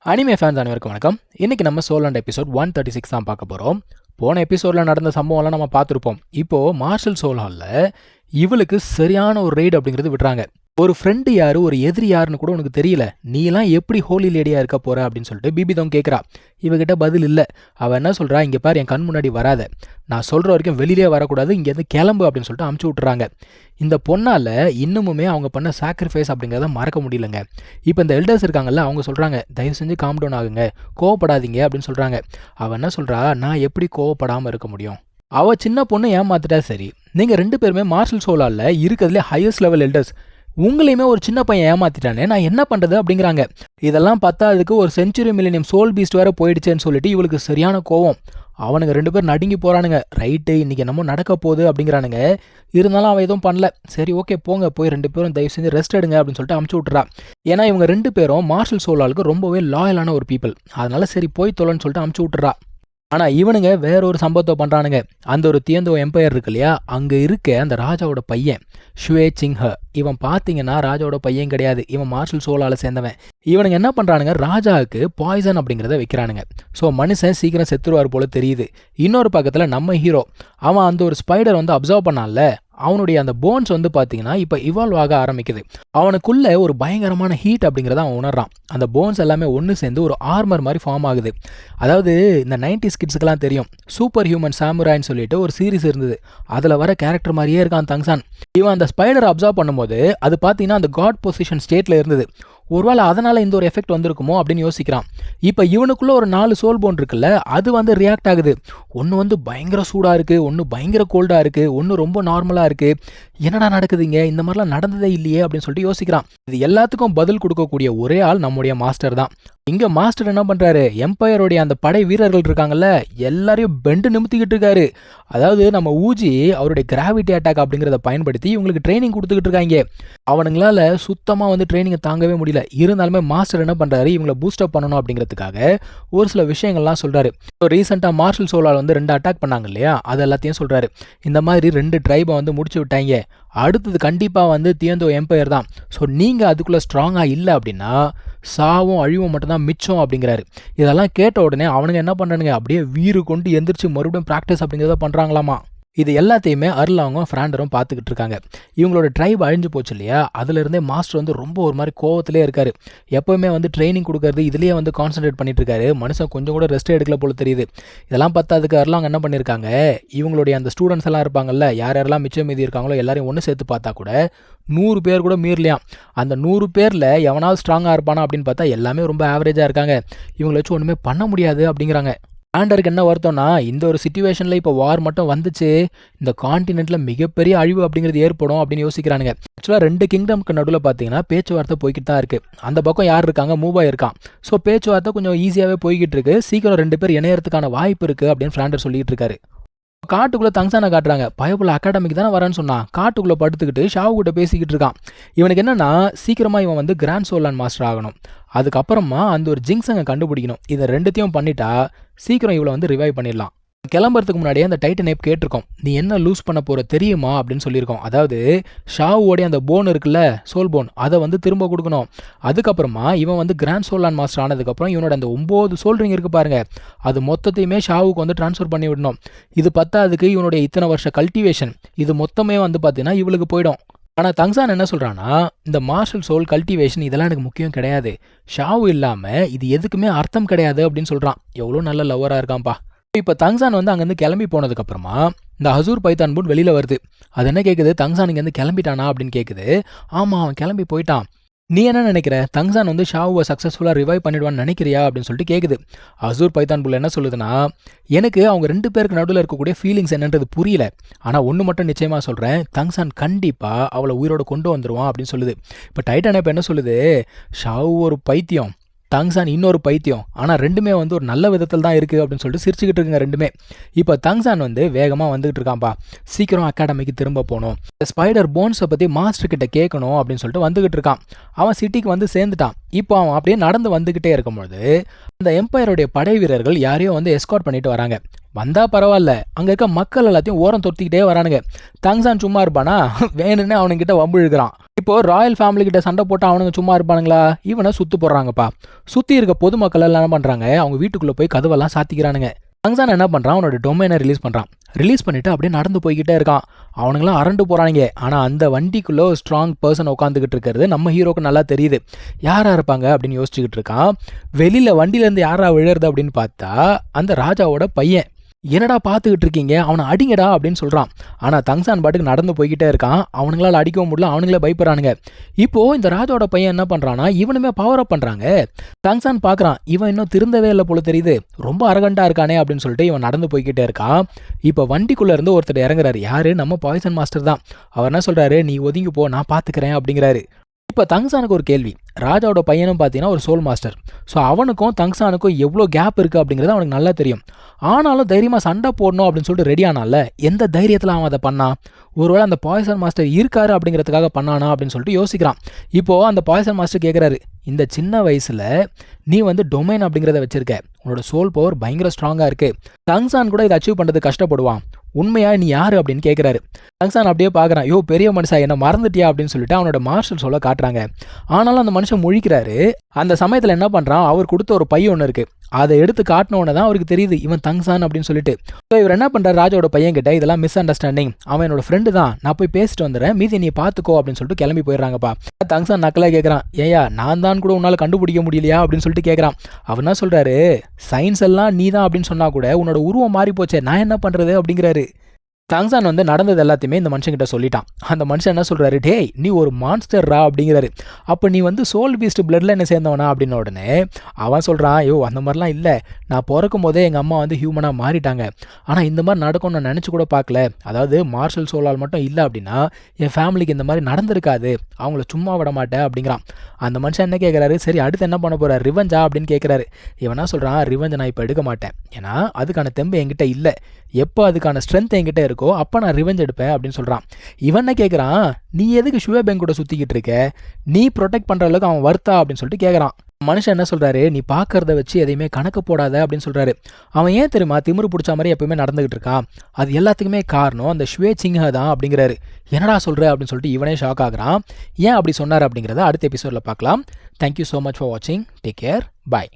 Anime fans அனைவருக்கும் வணக்கம். இன்னைக்கு நம்ம சோலாண்ட் எபிசோட் 136 தான் பார்க்க போகிறோம். போன எபிசோடில் நடந்த சம்பவம்லாம் நம்ம பார்த்துருப்போம். இப்போது மார்ஷல் சோலானில் இவளுக்கு சரியான ஒரு ரெய்டு அப்படிங்கிறது விடுறாங்க. ஒரு ஃப்ரெண்டு யாரு, ஒரு எதிரி யாருன்னு கூட உனக்கு தெரியல, நீலாம் எப்படி ஹோலி லேடியாக இருக்க போற அப்படின்னு சொல்லிட்டு பிபிதோங் கேட்குறா. இவகிட்ட பதில் இல்லை. அவள் என்ன சொல்கிறா, இங்கே பாரு, என் கண் முன்னாடி வராத, நான் சொல்கிற வரைக்கும் வெளியிலே வரக்கூடாது, இங்கேருந்து கிளம்பு அப்படின்னு சொல்லிட்டு அமுச்சு விட்டுறாங்க. இந்த பொண்ணால் இன்னமுமே அவங்க பண்ண சாக்ரிஃபைஸ் அப்படிங்கிறத மறக்க முடியலங்க. இப்போ இந்த எல்டர்ஸ் இருக்காங்கல்ல, அவங்க சொல்கிறாங்க, தயவு செஞ்சு காம் டவுன் ஆகுங்க, கோவப்படாதீங்க அப்படின்னு சொல்கிறாங்க. அவள் என்ன சொல்கிறா, நான் எப்படி கோவப்படாமல் இருக்க முடியும்? அவள் சின்ன பொண்ணு ஏமாத்துட்டா சரி, நீங்கள் 2 பேருமே மார்ஷல் சோலாலில் இருக்கிறதுலே ஹையஸ்ட் லெவல் எல்டர்ஸ், உங்களையுமே ஒரு சின்ன பையன் ஏமாத்திட்டானே, நான் என்ன பண்ணுறது அப்படிங்கிறாங்க. இதெல்லாம் பத்தாததுக்கு ஒரு செஞ்சுரி மில்லினியம் சோல் பீஸ்ட் வேறு போயிடுச்சேன்னு சொல்லிட்டு இவளுக்கு சரியான கோவம். அவனுங்க 2 பேர் நடுங்கி போகிறானுங்க. ரைட்டு, இன்றைக்கி என்னமோ நடக்க போகுது அப்படிங்கிறானுங்க. இருந்தாலும் அவன் எதுவும் பண்ணல. சரி, ஓகே, போங்க, போய் 2 பேரும் தயவு செஞ்சு ரெஸ்ட் எடுங்க அப்படின்னு சொல்லிட்டு அமுச்சு விட்டுறா. ஏன்னா இவங்க 2 பேரும் மார்ஷல் சோலாலுக்கு ரொம்பவே லாயலான ஒரு பீப்புள். அதனால சரி போய் தொலைன்னு சொல்லிட்டு அமுச்சு விட்டுறா. ஆனால் இவனுங்க வேற ஒரு சம்பவத்தை பண்ணுறானுங்க. அந்த ஒரு தியந்தோ எம்பையர் இருக்கு இல்லையா, அங்கே இருக்க அந்த ராஜாவோட பையன் ஷுவே சிங்ஹ, இவன் பார்த்தீங்கன்னா ராஜாவோட பையன் கிடையாது, இவன் மார்ஷல் சோலால சேர்ந்தவன். இவனுங்க என்ன பண்ணுறானுங்க, ராஜாவுக்கு பாய்சன் அப்படிங்கிறத வைக்கிறானுங்க. ஸோ மனுஷன் சீக்கிரம் செத்துருவார் போல தெரியுது. இன்னொரு பக்கத்தில் நம்ம ஹீரோ, அவன் அந்த ஒரு ஸ்பைடர் அப்சர்வ் பண்ணான்ல, அவனுடைய அந்த போன்ஸ் பார்த்தீங்கன்னா இப்போ இவால்வ் ஆக ஆரம்பிக்குது. அவனுக்குள்ள ஒரு பயங்கரமான ஹீட் அப்படிங்கிறத அவன் உணர்றான். அந்த போன்ஸ் எல்லாமே ஒன்று சேர்ந்து ஒரு ஆர்மர் மாதிரி ஃபார்ம் ஆகுது. அதாவது இந்த 90s கிட்ஸுக்கெல்லாம் தெரியும், சூப்பர் ஹியூமன் சாமுராய்ன்னு சொல்லிட்டு ஒரு சீரிஸ் இருந்தது. அதில் வர கேரக்டர் மாதிரியே இருக்கான் தங்சான். இவன் அந்த ஸ்பைடரை அப்சர்வ் பண்ணும்போது அது பார்த்தீங்கன்னா அந்த காட் பொசிஷன் ஸ்டேட்டில் இருந்தது. ஒருவேளை அதனால் இந்த ஒரு எஃபெக்ட் வந்திருக்குமோ அப்படின்னு யோசிக்கிறான். இப்போ இவனுக்குள்ளே ஒரு 4 சோல் போன் இருக்குல்ல, அது ரியாக்ட் ஆகுது. ஒன்று பயங்கர சூடாக இருக்குது, ஒன்று பயங்கர கோல்டாக இருக்குது, ஒன்று ரொம்ப நார்மலாக இருக்குது. என்னடா நடக்குதுங்க, இந்த மாதிரிலாம் நடந்ததே இல்லையே அப்படின்னு சொல்லிட்டு யோசிக்கிறான். இது எல்லாத்துக்கும் பதில் கொடுக்கக்கூடிய ஒரே ஆள் நம்முடைய மாஸ்டர் தான். இங்கே மாஸ்டர் என்ன பண்ணுறாரு, எம்பையருடைய அந்த படை வீரர்கள் இருக்காங்கல்ல, எல்லாரையும் பெண்டு நிமித்திக்கிட்டு இருக்காரு. அதாவது நம்ம ஊஜி அவருடைய கிராவிட்டி அட்டாக் அப்படிங்கிறத பயன்படுத்தி இவங்களுக்கு ட்ரைனிங் கொடுத்துக்கிட்டு இருக்காங்க. அவனுங்களால சுத்தமாக ட்ரைனிங்கை தாங்கவே முடியல. இருந்தாலுமே மாஸ்டர் என்ன பண்ணுறாரு, இவங்களை பூஸ்டப் பண்ணணும் அப்படிங்கிறதுக்காக ஒரு சில விஷயங்கள்லாம் சொல்கிறாரு. ரீசெண்டாக மார்ஷல் சோலால் 2 அட்டாக் பண்ணாங்க இல்லையா, அது எல்லாத்தையும் சொல்கிறாரு. இந்த மாதிரி 2 ட்ரைபை முடிச்சு விட்டாங்க, அடுத்தது கண்டிப்பாக தியந்தோ எம்பையர் தான். ஸோ நீங்கள் அதுக்குள்ளே ஸ்ட்ராங்காக இல்லை அப்படின்னா சாவும் அழிவும் மட்டும்தான் மிச்சம் அப்படிங்கிறாரு. இதெல்லாம் கேட்ட உடனே அவனுங்க என்ன பண்ணுறானுங்க, அப்படியே வீறு கொண்டு எந்திரிச்சு மறுபடியும் ப்ராக்டிஸ் அப்படிங்கிறத பண்ணுறாங்களாமா. இது எல்லாத்தையுமே அர்லாங்கும் ஃப்ராண்டரும் பார்த்துக்கிட்டு இருக்காங்க. இவங்களோட ட்ரைப் அழிஞ்சு போச்சு இல்லையா, அதுலேருந்தே மாஸ்டர் ரொம்ப ஒரு மாதிரி கோவத்திலே இருக்காரு. எப்போவுமே ட்ரைனிங் கொடுக்கறது இதுலேயே கான்சன்ட்ரேட் பண்ணிட்டு இருக்காரு. மனுஷன் கொஞ்சம் கூட ரெஸ்ட் எடுக்கல போல தெரியுது. இதெல்லாம் பார்த்ததுக்கு அர்லாங் என்ன பண்ணியிருக்காங்க, இவங்களுடைய அந்த ஸ்டூடெண்ட்ஸ் எல்லாம் இருப்பாங்கல்ல, யார் யாரெல்லாம் மிச்சம் மீதி இருக்காங்களோ எல்லாரையும் ஒன்று சேர்த்து பார்த்தா கூட 100 பேர் கூட மீறலையாம். அந்த 100 பேரில் எவனாவது ஸ்ட்ராங்காக இருப்பானா அப்படின்னு பார்த்தா எல்லாமே ரொம்ப ஆவரேஜாக இருக்காங்க. இவங்களை வச்சு ஒன்றுமே பண்ண முடியாது அப்படிங்கிறாங்க. ஆண்டருக்கு என்ன வருத்தம்னா, இந்த ஒரு சிச்சுவேஷனில் இப்போ வார் மட்டும் வந்துச்சு, இந்த கான்டினென்ட்டில் மிகப்பெரிய அழிவு அப்படிங்கிறது ஏற்படும் அப்படின்னு யோசிக்கிறானுங்க. ஆக்சுவலாக 2 கிங்டம்க்கு நடுவில் பார்த்தீங்கன்னா பேச்சுவார்த்தை போய்கிட்டு தான் இருக்குது. அந்த பக்கம் யார் இருக்காங்க, மூவா இருக்கான். ஸோ பேச்சுவார்த்தை கொஞ்சம் ஈஸியாகவே போய்கிட்டு இருக்கு. சீக்கிரம் 2 பேர் இணையறதுக்கான வாய்ப்பு இருக்குது அப்படின்னு ஃப்ராண்டர் சொல்லிட்டு இருக்காரு. காட்டுக்குள்ளே தங்சானை காட்டுறாங்க. பயப்புள்ள அகாடமிக்கு தானே வரேன்னு சொன்னான். காட்டுக்குள்ளே படுத்துக்கிட்டு ஷாவு கிட்ட பேசிக்கிட்டு இருக்கான். இவனுக்கு என்னன்னா, சீக்கிரமாக இவன் கிராண்ட் சோலான் மாஸ்டர் ஆகணும். அதுக்கப்புறமா அந்த ஒரு ஜிங்ஸங்கை கண்டுபிடிக்கணும். இதை 2த்தையும் பண்ணிட்டா சீக்கிரம் இவளை ரிவைவ் பண்ணிடலாம். கிளம்புறதுக்கு முன்னாடியே அந்த டைட்டனேப் கேட்டிருக்கோம், நீ என்ன லூஸ் பண்ண போகிற தெரியுமா அப்படின்னு சொல்லியிருக்கோம். அதாவது ஷாவோடைய அந்த போன் இருக்குல்ல, சோல் போன், அதை திரும்ப கொடுக்கணும். அதுக்கப்புறமா இவன் கிராண்ட் சோலான் மாஸ்டர் ஆனதுக்கப்புறம் இவனோட அந்த 9 சோல்ரிங் இருக்கு பாருங்க, அது மொத்தத்தையுமே ஷாவுக்கு ட்ரான்ஸ்ஃபர் பண்ணி விடணும். இது பத்தாதுக்கு இவனுடைய இத்தனை வருஷ கல்டிவேஷன் இது மொத்தமே பார்த்தீங்கன்னா இவளுக்கு போயிடும். ஆனால் தங்சான் என்ன சொல்கிறான்னா, இந்த மார்ஷல் சோல் கல்டிவேஷன் இதெல்லாம் எனக்கு முக்கியம் கிடையாது, ஷாவு இல்லாமல் இது எதுக்குமே அர்த்தம் கிடையாது அப்படின்னு சொல்கிறான். எவ்வளோ நல்ல லவ்வராக இருக்கான்ப்பா. இப்போ தங்சான் அங்கேருந்து கிளம்பி போனதுக்கப்புறமா இந்த ஹசூர் பைத்தான் பூட் வெளியில் வருது. அது என்ன கேட்குது, தங்சான் இங்கேருந்து கிளம்பிட்டானா அப்படின்னு கேட்குது. ஆமாம், அவன் கிளம்பி போயிட்டான். நீ என்ன நினைக்கிற, தங்சான் ஷாவை சக்ஸஸ்ஃபுல்லாக ரிவைவ் பண்ணிடுவான்னு நினைக்கிறியா அப்படின்னு சொல்லிட்டு கேட்குது. ஹசூர் பைத்தான் பூல் என்ன சொல்லுதுன்னா, எனக்கு அவங்க 2 பேருக்கு நடுவில் இருக்கக்கூடிய ஃபீலிங்ஸ் என்னன்றது புரியல, ஆனால் ஒன்று மட்டும் நிச்சயமாக சொல்கிறேன், தங்சான் கண்டிப்பாக அவளை உயிரோட கொண்டு வந்துடுவான் அப்படின்னு சொல்லுது. இப்போ டைட்டான் இப்போ என்ன சொல்லுது, ஷாவு ஒரு பைத்தியம், தங்சான் இன்னொரு பைத்தியம், ஆனால் 2மே ஒரு நல்ல விதத்தில் தான் இருக்குது அப்படின்னு சொல்லிட்டு சிரிச்சுக்கிட்டு இருக்குங்க 2மே. இப்போ தங்சான் வேகமாக வந்துகிட்டு இருக்கான்ப்பா, சீக்கிரம் அகாடமிக்கு திரும்ப போகணும், ஸ்பைடர் போன்ஸை பற்றி மாஸ்டர் கிட்ட கேட்கணும் அப்படின்னு சொல்லிட்டு வந்துகிட்டு இருக்கான். அவன் சிட்டிக்கு சேர்ந்துட்டான். இப்போ அவன் அப்படியே நடந்து வந்துக்கிட்டே இருக்கும்பொழுது அந்த எம்பையருடைய படை வீரர்கள் யாரையும் எஸ்கார்ட் பண்ணிட்டு வராங்க. வந்தா பரவாயில்ல, அங்க இருக்க மக்கள் எல்லாத்தையும் ஓரம் தொத்திக்கிட்டே வரானுங்க. தங்சான் சும்மா இருப்பானா? வேணும்னு அவனுங்கிட்ட வம்பு இழுக்கிறான். இப்போ ராயல் ஃபேமிலி கிட்ட சண்டை போட்டு அவனுங்க சும்மா இருப்பானுங்களா? இவனை சுத்து போடுறாங்கப்பா. சுத்தி இருக்க பொதுமக்கள் எல்லாம் என்ன பண்றாங்க, அவங்க வீட்டுக்குள்ள போய் கதவெல்லாம் சாத்திக்கிறானுங்க. தங்சான் என்ன பண்றான், அவனோட டொமைனை ரிலீஸ் பண்றான். ரிலீஸ் பண்ணிட்டு அப்படியே நடந்து போய்கிட்டே இருக்கான். அவனுங்களாம் அரண்டு போறானுங்க. ஆனா அந்த வண்டிக்குள்ள ஒரு ஸ்ட்ராங் பர்சன் உட்காந்துக்கிட்டு இருக்கிறது நம்ம ஹீரோக்கு நல்லா தெரியுது. யாரா இருப்பாங்க அப்படின்னு யோசிச்சுக்கிட்டு இருக்கான். வெளியில வண்டியில இருந்து யாரா விழுறது அப்படின்னு பார்த்தா அந்த ராஜாவோட பையன். என்னடா பார்த்துக்கிட்டு இருக்கீங்க, அவனை அடிங்கடா அப்படின்னு சொல்றான். ஆனா தங்சான் பாட்டுக்கு நடந்து போய்கிட்டே இருக்கான். அவனுங்களால அடிக்கவும் முடியல, அவனுங்களே பயப்படுறானுங்க. இப்போ இந்த ராஜாவோட பையன் என்ன பண்றானா, இவனுமே பவர் அப் பண்றாங்க. தங்சான் பாக்குறான், இவன் இன்னும் திருந்தவே இல்லை போல தெரியுது, ரொம்ப அரகண்டா இருக்கானே அப்படின்னு சொல்லிட்டு இவன் நடந்து போய்கிட்டே இருக்கான். இப்போ வண்டிக்குள்ள இருந்து ஒருத்தர் இறங்குறாரு. யாரு, நம்ம பாய்சன் மாஸ்டர் தான். அவர் என்ன சொல்றாரு, நீ ஒதுங்கி போ, நான் பாத்துக்கிறேன் அப்படிங்கிறாரு. இப்போ தங்சானுக்கு ஒரு கேள்வி. ராஜாவோட பையனும் பார்த்தீங்கன்னா ஒரு சோல் மாஸ்டர். ஸோ அவனுக்கும் தங்சானுக்கும் எவ்வளோ கேப் இருக்குது அப்படிங்கிறது அவனுக்கு நல்லா தெரியும். ஆனாலும் தைரியமாக சண்டை போடணும் அப்படின்னு சொல்லிட்டு ரெடி ஆனால எந்த தைரியத்தில் அவன் அதை பண்ணான்? ஒருவேளை அந்த பாய்சன் மாஸ்டர் இருக்காரு அப்படிங்கிறதுக்காக பண்ணானா அப்படின்னு சொல்லிட்டு யோசிக்கிறான். இப்போது அந்த பாய்சன் மாஸ்டர் கேட்குறாரு, இந்த சின்ன வயசில் நீ டொமைன் அப்படிங்கிறத வச்சிருக்க, உன்னோட சோல் பவர் பயங்கர ஸ்ட்ராங்காக இருக்குது. தங்சான் கூட இதை அச்சீவ் பண்ணுறது கஷ்டப்படுவான். உண்மையா நீ யாரு அப்படின்னு கேட்குறாரு. தங்சான் அப்படியே பார்க்குறான். யோ பெரிய மனுஷா, என்ன மறந்துட்டியா அப்படின்னு சொல்லிட்டு அவனோட மார்ஷல் சொல்ல காட்டுறாங்க. ஆனாலும் அந்த மனுஷன் முழிக்கிறாரு. அந்த சமயத்தில் என்ன பண்ணுறான், அவர் கொடுத்த ஒரு பை ஒன்று இருக்குது, அதை எடுத்து காட்டினோன்னு தான் அவருக்கு தெரியுது இவன் தங்சான் அப்படின்னு சொல்லிட்டு. ஸோ இவர் என்ன பண்ணுறாரு, ராஜாவோட பையன் கிட்ட இதெல்லாம் மிஸ் அண்டர்ஸ்டாண்டிங், அவன் என்னோட ஃப்ரெண்டு தான், நான் போய் பேசிட்டு வந்துடுறேன், மீதி நீ பார்த்துக்கோ அப்படின்னு சொல்லிட்டு கிளம்பி போயிடுறாங்கப்பா. தங்சான் நக்கலாக கேட்குறான், ஏயா நான் தான் கூட உன்னால் கண்டுபிடிக்க முடியலையா அப்படின்னு சொல்லிட்டு கேட்குறான். அவர் என்ன சொல்கிறாரு, சயின்ஸ் எல்லாம் நீ தான் அப்படின்னு சொன்னா கூட உன்னோட உருவம் மாறி போச்சே, நான் என்ன பண்ணுறது அப்படிங்கிறாரு. தங்சான் நடந்தது எல்லாத்தையுமே இந்த மனுஷங்கிட்ட சொல்லிட்டான். அந்த மனுஷன் என்ன சொல்கிறாரு, டேய் நீ ஒரு மான்ஸ்டர்ரா அப்படிங்கிறாரு. அப்போ நீ சோல் பீஸ்ட் பிளட்ல என்ன சேர்ந்தவனா அப்படின்னு உடனே அவன் சொல்கிறான், ஐயோ அந்த மாதிரிலாம் இல்லை, நான் பிறக்கும் போதே எங்கள் அம்மா ஹியூமனாக மாறிட்டாங்க, ஆனால் இந்த மாதிரி நடக்கும்னு நான் நினச்சி கூட பார்க்கல, அதாவது மார்ஷல் சோலால் மட்டும் இல்லை அப்படின்னா என் ஃபேமிலிக்கு இந்த மாதிரி நடந்திருக்காது, அவங்கள சும்மா விட மாட்டேன் அப்படிங்கிறான். அந்த மனுஷன் என்ன கேட்குறாரு, சரி அடுத்து என்ன பண்ண போகிறார், ரிவெஞ்சா அப்படின்னு கேட்குறாரு. இவனா சொல்கிறான், ரிவெஞ்சை நான் இப்போ எடுக்க மாட்டேன், ஏன்னா அதுக்கான தெம்பு என்கிட்ட இல்லை, எப்போ அதுக்கான ஸ்ட்ரென்த் என்கிட்ட இருக்கோ அப்போ நான் ரிவெஞ்ச் எடுப்பேன் அப்படின்னு சொல்கிறான். இவன் கேட்குறான், நீ எதுக்கு ஷுவேபேங் கூட சுற்றிக்கிட்டு இருக்க, நீ ப்ரொடெக்ட் பண்ணுற அளவுக்கு அவன் வர்த்தா அப்படின்னு சொல்லிட்டு கேட்குறான். மனுஷன் என்ன சொல்கிறாரு, நீ பார்க்கறத வச்சு எதையுமே கணக்கு போடாத அப்படின்னு சொல்கிறாரு. அவன் ஏன் தெரியுமா திமிரு பிடிச்ச மாதிரி எப்பவுமே நடந்துகிட்டு இருக்கான், அது எல்லாத்துக்குமே காரணம் அந்த ஷுவே சிங்ஹா தான் அப்படிங்கிறாரு. என்னடா சொல்கிற அப்படின்னு சொல்லிட்டு இவனே ஷாக் ஆகுறான். ஏன் அப்படி சொன்னார் அப்படிங்கிறத அடுத்த எபிசோடில் பார்க்கலாம். தேங்க்யூ ஸோ மச் ஃபார் வாட்சிங். Take care. பாய்.